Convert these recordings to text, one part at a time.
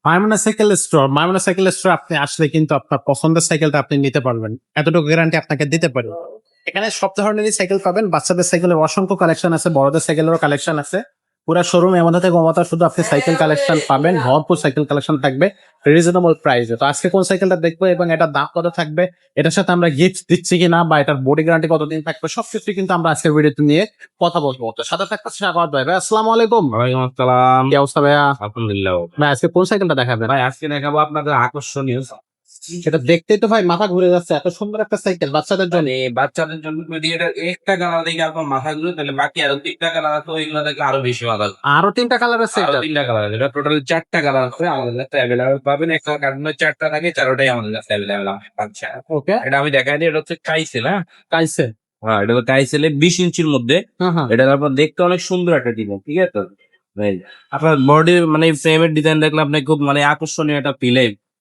মাইমুনা cycle store আপনি আসলে কিন্তু আপনার পছন্দের সাইকেলটা আপনি নিতে পারবেন, এতটুকু গ্যারান্টি আপনাকে দিতে পারি। এখানে সব ধরনেরই সাইকেল পাবেন, বাচ্চাদের সাইকেলের অসংখ্য কালেকশন আছে, বড়দের সাইকেলেরও কালেকশন আছে। পুরো শোরুম এমন থেকে কমাতা শুধু আপনি সাইকেল কালেকশন পাবেন, ভরপুর সাইকেল কালেকশন থাকবে রিজনেবল প্রাইসে। তো আজকে কোন সাইকেলটা দেখবো এবং এটার দাম কত থাকবে, এটার সাথে আমরা গিফট দিচ্ছি কিনা বা এটার বডি গ্যারান্টি কতদিন থাকবে, সবকিছু কিন্তু আমরা আজকের ভিডিওতে নিয়ে কথা বলবো। তো সাথে থাকতে স্বাগত ভাই। আসসালামু আলাইকুম। ওয়ালাইকুম আসসালাম। কি অবস্থা ভাইয়া? আলহামদুলিল্লাহ। ভাই আজকে কোন সাইকেলটা দেখাবেন? ভাই আজকে দেখাবো আপনাদের আকর্ষণীয় সেটা দেখতেই তো ভাই মাথা ঘুরে যাচ্ছে, এত সুন্দর একটা সাইকেল বাচ্চাদের জন্য। মানে বাচ্চাদের জন্য যদি এটা একটা কালার দেখে আপনার মাথা ঘুরে, তাহলে বাকি আরো তিনটা কালার আছে, ওইগুলো দেখলে আরো বেশি মাথা ঘুরে। আরো 3টা কালার আছে আরো এটা? তিনটা কালার আছে, এটা টোটাল 4টা কালার আছে আমাদের কাছে অ্যাভেলেবল পাবেন। একটা কার্টুনে 4টা থাকে, 4টাই আমাদের কাছে অ্যাভেলেবল পাচ্ছেন। ওকে, এটা আমি দেখাই দিই, এটা হচ্ছে কাইসেল। হ্যাঁ কাইসে। হ্যাঁ, এটা হচ্ছে কাইসেলের 20 ইঞ্চির মধ্যে। হ্যাঁ, এটা তারপর দেখতে অনেক সুন্দর একটা ডিজাইন, ঠিক আছে? ভাই আপনার বডির মানে ফ্রেমের ডিজাইন দেখলে আপনি খুব মানে আকর্ষণীয় একটা ফিল।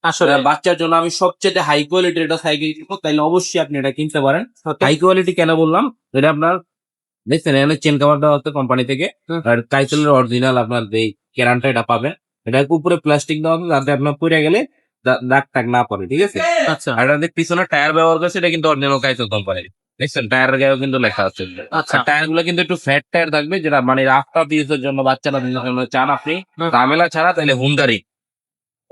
আসলে বাচ্চার জন্য আমি সবচেয়ে হাই কোয়ালিটির একটা সাইকেল কিনবো, তাইলে অবশ্যই আপনি এটা কিনতে পারেন। হাই কোয়ালিটি কেন বললাম, এটা আপনার দেখছেন এখানে চেন কাভার দেওয়া হচ্ছে কোম্পানি থেকে, আর কাইসেলের অরিজিনাল আপনার এই কেরানটা এটা পাবেন। এটা উপরে প্লাস্টিক দেওয়া হবে যাতে আপনার পড়ে গেলে দাগ টাগ না পড়ে, ঠিক আছে? আচ্ছা আর এটা পিছনে টায়ার ব্যবহার করছে, এটা কিন্তু অরিজিনাল কাইসেল কোম্পানির। দেখছেন টায়ারের গায়েও কিন্তু লেখা আছে। আচ্ছা। টায়ার গুলো কিন্তু একটু ফ্যাট টায়ার থাকবে, যেটা মানে রাস্তা ইউজের জন্য বাচ্চারা চান আপনি ঝামেলা ছাড়া, তাহলে হুন্ডারি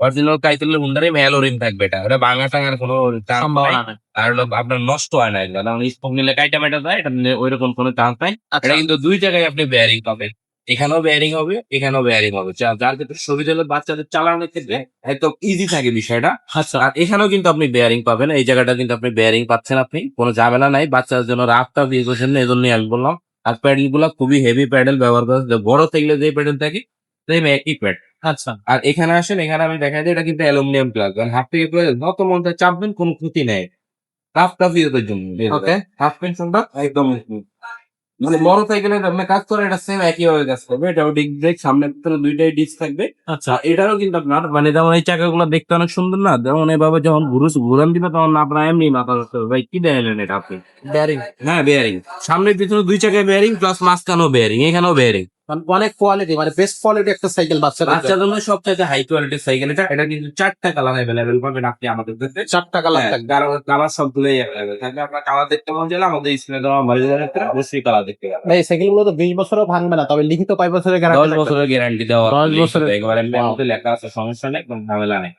অরিজিনাল কাইতেলের হুন্ডারে ভ্যালোরিম থাকবে। এটা ওটা ভাঙা টাঙার কোনো চান্স সম্ভাবনা নাই। নেই। আর হলো আপনার নষ্ট হয় না এগুলো, কারণ স্পোক নিলে কাইটা মেটা যায়, এটা নিলে ওইরকম কোনো চান্স নাই। আচ্ছা। এটা কিন্তু দুই জায়গায় আপনি বেয়ারিং পাবেন, এখানেও বেয়ারিং হবে, এখানেও বেয়ারিং হবে। যার ক্ষেত্রে সুবিধা হলো বাচ্চাদের চালানোর ক্ষেত্রে একদম ইজি থাকে বিষয়টা। আচ্ছা আর এখানেও কিন্তু আপনি বেয়ারিং পাবেন, এই জায়গাটা কিন্তু আপনি বেয়ারিং পাচ্ছেন, আপনি কোনো ঝামেলা নাই। বাচ্চাদের জন্য রাফটা বিয়ে করছেন না, এই জন্যই আমি বললাম। আর প্যাডেল গুলা খুবই হেভি প্যাডেল ব্যবহার করা, বড় থাকলে যে প্যাডেল থাকে সেম একই প্যাড। আচ্ছা আর এখানে আসেন, এখানে আমি দেখাই দিই, এটা কিন্তু অ্যালুমিনিয়াম প্লাগ, কারণ হাফ থেকে প্লাগ যত মনটা চাপবেন কোনো ক্ষতি নেই। টাফ ইউজের জন্য ওকে হাফ পেনশনটা একদম smooth। মানে বড় সাইকেলে আপনি কাজ করেন, এটা সেম একই ভাবে কাজ করবে। এটাও ডিস্ক ব্রেক, সামনে পিছনে দুইটাই ডিস্ক থাকবে। আচ্ছা আর এটারও কিন্তু আপনার মানে যেমন এই চাকাগুলো দেখতে অনেক সুন্দর না, যেমন এভাবে যখন ঘুরান দিবে তখন আপনার এমনি মাথা ধরতে হবে, ভাই কি দেখলেন এটা আপনি? বেয়ারিং হ্যাঁ বেয়ারিং, সামনে পিছনে দুই চাকায় বেয়ারিং, প্লাস মাঝখানেও বেয়ারিং, এখানেও বেয়ারিং। অনেক কোয়ালিটি, মানে বেস্ট কোয়ালিটি একটা সাইকেল বাচ্চাদের জন্য। বাচ্চাদের জন্য সবচেয়ে হাই কোয়ালিটির সাইকেল এটা। এটা কিন্তু 4টা কালার অ্যাভেলেবেল পাবেন আপনি আমাদের কাছে। 4টা কালার হ্যাঁ, থাকবে। কালার সবগুলোই অ্যাভেলেবেল থাকবে। আপনার কালার দেখতে মন চাইলে আমাদের স্ক্রিনে দেওয়া মোবাইলের ক্ষেত্রে অবশ্যই কালার দেখতে পাবেন। ভাই এই সাইকেল গুলো তো 20 বছরও ভাঙবে না, তবে লিখিত 5 বছরের 10 গ্যারান্টি থাকবে। বছরের গ্যারান্টি দেওয়া, 10 বছরের। একেবারে Wow. মধ্যে লেখা আছে, সমস্যা নেই, কোনো ঝামেলা নেই।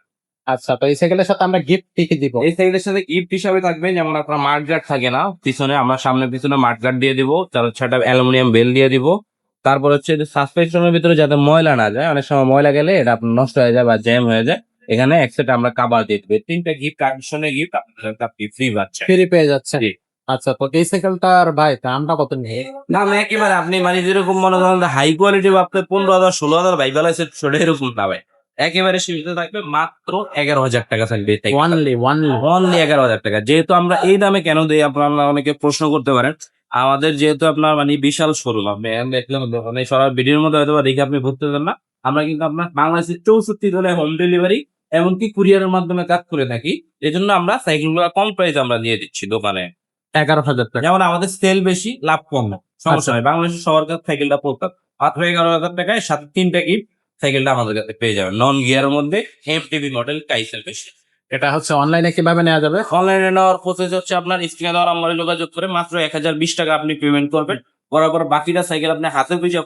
আচ্ছা, তো এই সাইকেলের সাথে আমরা গিফট কি কি দিব? এই সাইকেলের সাথে গিফট হিসাবে থাকবে যেমন আপনার মাঠগার্ড থাকে না পিছনে, আমরা সামনে পিছনে মাঠগার্ড দিয়ে দিব, তার হচ্ছে একটা অ্যালুমিনিয়াম বেল দিয়ে দিব। তারপর হচ্ছে যে সাসপেনশনের ভিতরে যাতে ময়লা না যায়, অনেক সময় ময়লা গেলে এটা আপনার নষ্ট হয়ে যায় বা জ্যাম হয়ে যায়, এখানে এক সেট আমরা কাভার দিয়ে দিবে। 3টা গিফট, কানেকশনের গিফট আপনার আপনি ফ্রি পাচ্ছেন। ফ্রি পেয়ে যাচ্ছে। জি। আচ্ছা, তো এই সাইকেলটার ভাই দামটা কত নিয়ে? না না, একেবারে আপনি মানে যেরকম মনে করেন হাই কোয়ালিটি আপনি 15,000 16,000 ভাই বেলাইছে ছোট, এরকম না ভাই। একেবারে সীমিত থাকবে, মাত্র 11,000 টাকা থাকবে। অনলি অনলি 11,000 টাকা। যেহেতু আমরা এই দামে কেন দিই, আপনারা অনেকে প্রশ্ন করতে পারেন। আমাদের যেহেতু আপনার মানে বিশাল শোরুম, আপনি দেখলে মানে সবার ভিডিওর মধ্যে হয়তো দেখে আপনি বুঝতে পারেন না। আমরা কিন্তু আপনার বাংলাদেশের 64 জেলায় হোম ডেলিভারি এমনকি কুরিয়ারের মাধ্যমে কাজ করে থাকি। এই জন্য আমরা সাইকেল গুলো কম প্রাইসে আমরা দিয়ে দিচ্ছি দোকানে। 11,000 টাকা। যেমন আমাদের সেল বেশি, লাভ কম, সমস্যা নাই। বাংলাদেশের সবার কাছে সাইকেলটা পড়তাম মাত্র 11,000 টাকায়, সাথে 3টা গিফট সাইকেলটা আমাদের কাছে পেয়ে যাবেন। নন গিয়ারের মধ্যে এমটিভি মডেল কাইসেল বেশি। এটা হচ্ছে অনলাইনে কিভাবে নেওয়া যাবে? অনলাইনে নেওয়ার প্রসেস হচ্ছে আপনার স্ক্রিনে দেওয়ার নম্বরে যোগাযোগ করে মাত্র 1020 টাকা আপনি পেমেন্ট করবেন। বরাবর বাকিটা সাইকেল আপনি হাতে বুঝে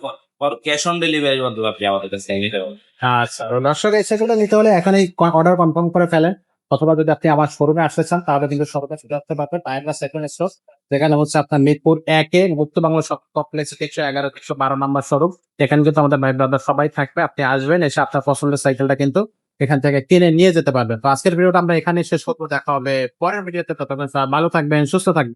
ক্যাশ অন ডেলিভারির মাধ্যমে আপনি আমাদের কাছে নিতে পারবেন। আচ্ছা, তো দর্শক এই সাইকেলটা নিতে হলে এখনই অর্ডার কনফার্ম করে ফেলেন, অথবা যদি আপনি আমার শোরুমে আসতে চান তাহলে কিন্তু শোরুমে চলে আসতে পারবেন। টাইমটা সেকেন্ড স্টোর, যেখানে হচ্ছে আপনার মিরপুর 1-এ মুক্ত বাংলা কমপ্লেক্স 111 112 নম্বর শোরুম। এখানে কিন্তু আমাদের ভাই ব্রাদার সবাই থাকবে। আপনি আসবেন, এসে আপনার পছন্দের সাইকেলটা কিন্তু এখান থেকে কিনে নিয়ে যেতে পারবেন। তো আজকের ভিডিওটা আমরা এখানে শেষ করবো, দেখা হবে পরের ভিডিওতে। ততক্ষণ ভালো থাকবেন, সুস্থ থাকবেন।